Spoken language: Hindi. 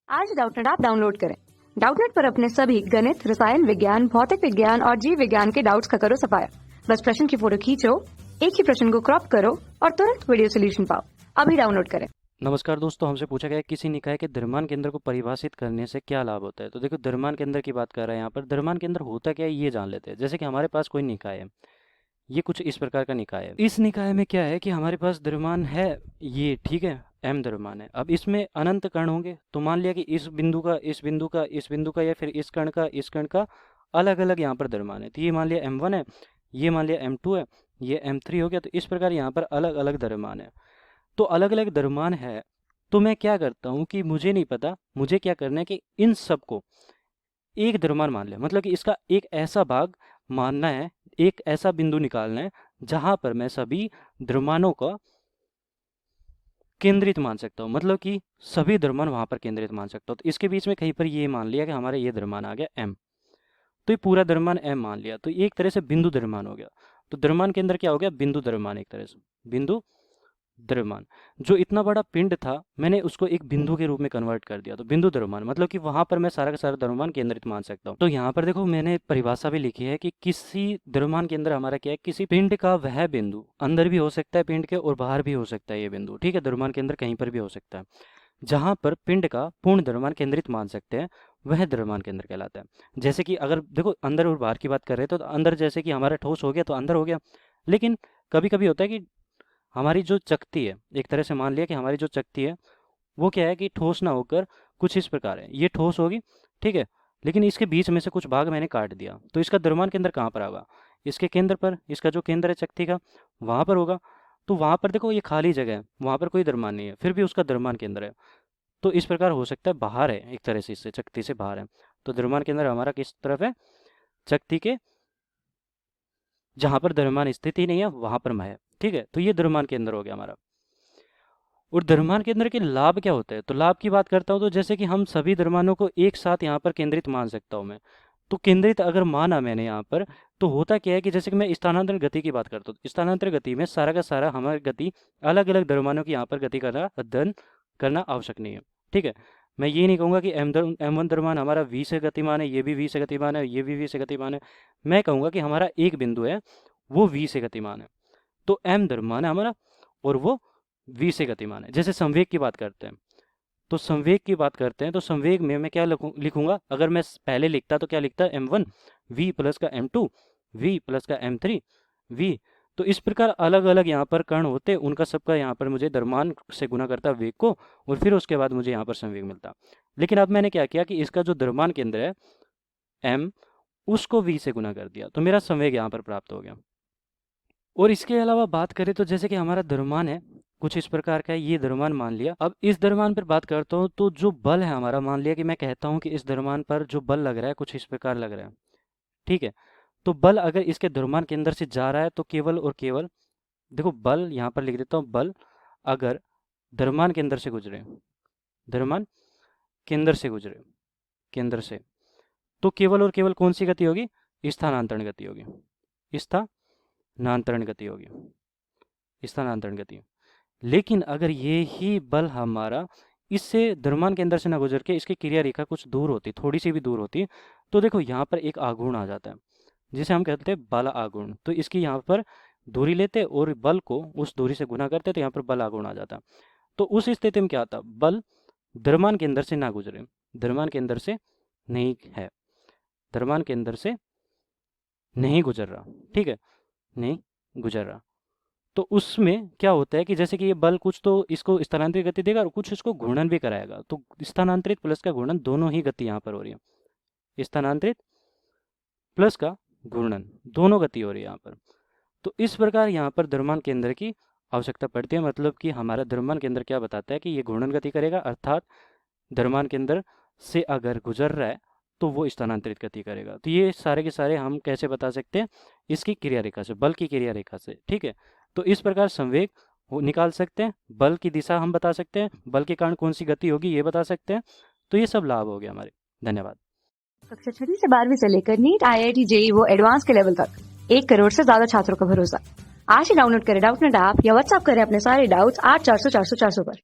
आज डाउटनेट ऐप डाउनलोड करें। डाउटनेट पर अपने सभी गणित, रसायन विज्ञान, भौतिक विज्ञान और जीव विज्ञान के डाउट्स का करो सफाया। बस प्रश्न की फोटो खींचो, एक ही प्रश्न को क्रॉप करो और तुरंत वीडियो सोल्यूशन पाओ। अभी डाउनलोड करें। नमस्कार दोस्तों, हमसे पूछा गया है किसी निकाय के द्रव्यमान केंद्र को परिभाषित करने से क्या लाभ होता है। तो देखो, द्रव्यमान केंद्र की बात कर रहे हैं यहाँ पर। द्रव्यमान केंद्र होता क्या है ये जान लेते हैं। जैसे कि हमारे पास कोई निकाय है, ये कुछ इस प्रकार का निकाय है। इस निकाय में क्या है कि हमारे पास द्रव्यमान है ये, ठीक है, m द्रव्यमान है। अब इसमें अनंत कण होंगे, तो मान लिया कि इस बिंदु का, इस बिंदु का, इस बिंदु का या फिर इस कण का अलग अलग यहाँ पर द्रव्यमान है। तो ये मान लिया m1 है, ये मान लिया m2 है, ये m3 हो गया। तो इस प्रकार यहाँ पर अलग अलग द्रव्यमान है। तो अलग अलग द्रव्यमान है, तो मैं क्या करता हूँ कि मुझे नहीं पता, मुझे क्या करना है कि इन सब को एक द्रव्यमान मान लिया। मतलब कि इसका एक ऐसा भाग मानना है, एक ऐसा बिंदु निकालना है जहां पर मैं सभी द्रव्यमानों का केंद्रित मान सकता हूँ। मतलब कि सभी द्रव्यमान वहां पर केंद्रित मान सकता हूँ। तो इसके बीच में कहीं पर ये मान लिया कि हमारा ये द्रव्यमान आ गया m, तो ये पूरा द्रव्यमान m मान लिया। तो ये एक तरह से बिंदु द्रव्यमान हो गया। तो द्रव्यमान के अंदर क्या हो गया, बिंदु द्रव्यमान। एक तरह से बिंदु द्रव्यमान, जो इतना बड़ा पिंड था मैंने उसको एक बिंदु के रूप में कन्वर्ट कर दिया। तो बिंदु द्रव्यमान मतलब कि वहां पर मैं सारा का सारा द्रव्यमान केंद्रित मान सकता हूँ। तो यहाँ पर देखो, मैंने परिभाषा भी लिखी है कि किसी द्रव्यमान के अंदर हमारा क्या है, किसी पिंड का वह बिंदु अंदर भी हो सकता है पिंड के और बाहर भी हो सकता है ये बिंदु, ठीक है। द्रव्यमान के अंदर कहीं पर भी हो सकता है। जहां पर पिंड का पूर्ण द्रव्यमान केंद्रित मान सकते हैं वह द्रव्यमान केंद्र कहलाता है। जैसे कि अगर देखो अंदर और बाहर की बात कर रहे हैं, तो अंदर जैसे कि हमारा ठोस हो गया तो अंदर हो गया। लेकिन कभी कभी होता है कि हमारी जो चकती है, एक तरह से मान लिया कि हमारी जो चकती है वो क्या है कि ठोस ना होकर कुछ इस प्रकार है। ये ठोस होगी, ठीक है, लेकिन इसके बीच में से कुछ भाग मैंने काट दिया। तो इसका द्रव्यमान केंद्र कहाँ पर होगा, इसके केंद्र पर। इसका जो केंद्र है चकती का वहाँ पर होगा। तो वहाँ पर देखो ये खाली जगह है, वहाँ पर कोई द्रव्यमान नहीं है, फिर भी उसका द्रव्यमान केंद्र है। तो इस प्रकार हो सकता है बाहर है, एक तरह से इससे चकती से बाहर है। तो द्रव्यमान केंद्र हमारा किस तरफ है, चकती के जहाँ पर द्रव्यमान स्थित ही नहीं है वहाँ पर है, ठीक है। तो ये द्रव्यमान केंद्र हो गया हमारा। और द्रव्यमान केंद्र के लाभ क्या होते हैं, तो लाभ की बात करता हूँ तो जैसे कि हम सभी द्रव्यमानों को एक साथ यहाँ पर केंद्रित मान सकता हूँ मैं। तो केंद्रित अगर माना मैंने यहाँ पर, तो होता क्या है कि जैसे कि मैं स्थानांतरण गति की बात करता हूँ, स्थानांतरण गति में सारा का सारा हमारी गति अलग अलग द्रव्यमानों की यहाँ पर गति करना अध्ययन करना आवश्यक नहीं है, ठीक है। मैं ये नहीं कहूँगा कि m1 द्रव्यमान हमारा v से गतिमान है, ये भी v से गतिमान है, ये भी v से गतिमान है। मैं कहूँगा कि हमारा एक बिंदु है वो v से गतिमान है, तो m द्रव्यमान है हमारा और वो v से गतिमान है। जैसे संवेग की बात करते हैं, तो संवेग की बात करते हैं तो संवेग में मैं क्या लिखूंगा, अगर मैं पहले लिखता तो क्या लिखता, m1 v प्लस का m2 v प्लस का m3 v। तो इस प्रकार अलग अलग यहाँ पर कण होते, उनका सबका यहाँ पर मुझे द्रव्यमान से गुना करता वेग को, और फिर उसके बाद मुझे यहाँ पर संवेग मिलता। लेकिन अब मैंने क्या किया कि इसका जो द्रव्यमान केंद्र है m, उसको v से गुना कर दिया, तो मेरा संवेग यहाँ पर प्राप्त हो गया। और इसके अलावा बात करें तो जैसे कि हमारा द्रव्यमान है कुछ इस प्रकार का है, ये द्रव्यमान मान लिया। अब इस द्रव्यमान पर बात करता हूँ, तो जो बल है हमारा, मान लिया कि मैं कहता हूँ कि इस द्रव्यमान पर जो बल लग रहा है कुछ इस प्रकार लग रहा है, ठीक है। तो बल अगर इसके द्रव्यमान के अंदर से जा रहा है तो केवल और केवल, देखो बल यहाँ पर लिख देता हूँ, बल अगर द्रव्यमान के अंदर से गुजरे, द्रव्यमान केंद्र से गुजरे, केंद्र से, तो केवल और केवल कौन सी गति होगी, स्थानांतरण गति होगी, स्थानांतरण गति होगी, स्थानांतरण गति। लेकिन अगर ये ही बल हमारा इससे द्रव्यमान के अंदर से ना गुजर के इसकी क्रिया रेखा कुछ दूर होती, थोड़ी सी भी दूर होती, तो देखो यहाँ पर एक आघूर्ण आ जाता है जिसे हम कहते हैं बल आघूर्ण। तो इसकी यहाँ पर दूरी लेते और बल को उस दूरी से गुना करते तो यहाँ पर बल आघूर्ण आ जाता। तो उस स्थिति में क्या आता, बल द्रव्यमान के अंदर से ना गुजरे, द्रव्यमान के अंदर से नहीं है, द्रव्यमान के अंदर से नहीं गुजर रहा, ठीक है, नहीं गुजर रहा। तो उसमें क्या होता है कि जैसे कि ये बल कुछ तो इसको स्थानांतरित गति देगा और कुछ इसको घूर्णन भी कराएगा। तो स्थानांतरित प्लस का घूर्णन दोनों ही गति यहाँ पर हो रही है, स्थानांतरित प्लस का घूर्णन दोनों गति हो रही है यहाँ पर। तो इस प्रकार यहाँ पर द्रव्यमान केंद्र की आवश्यकता पड़ती है। मतलब कि हमारा द्रव्यमान केंद्र क्या बताता है कि ये घूर्णन गति करेगा, अर्थात द्रव्यमान केंद्र से अगर गुजर रहा है तो वो स्थानांतरित गति करेगा। तो ये सारे के सारे हम कैसे बता सकते हैं, इसकी क्रिया रेखा से, बल की क्रिया रेखा से, ठीक है। तो इस प्रकार संवेग निकाल सकते हैं, बल की दिशा हम बता सकते हैं, बल के कारण कौन सी गति होगी ये बता सकते हैं। तो ये सब लाभ हो गया हमारे। धन्यवाद। कक्षा 6 से 12वीं से लेकर नीट, IIT, JEE वो एडवांस के लेवल तक 1 करोड़ से ज्यादा छात्रों का भरोसा। आज ही डाउनलोड करें डाउटनेट ऐप या व्हाट्सएप करें अपने सारे डाउट्स 8400 400 400 पर।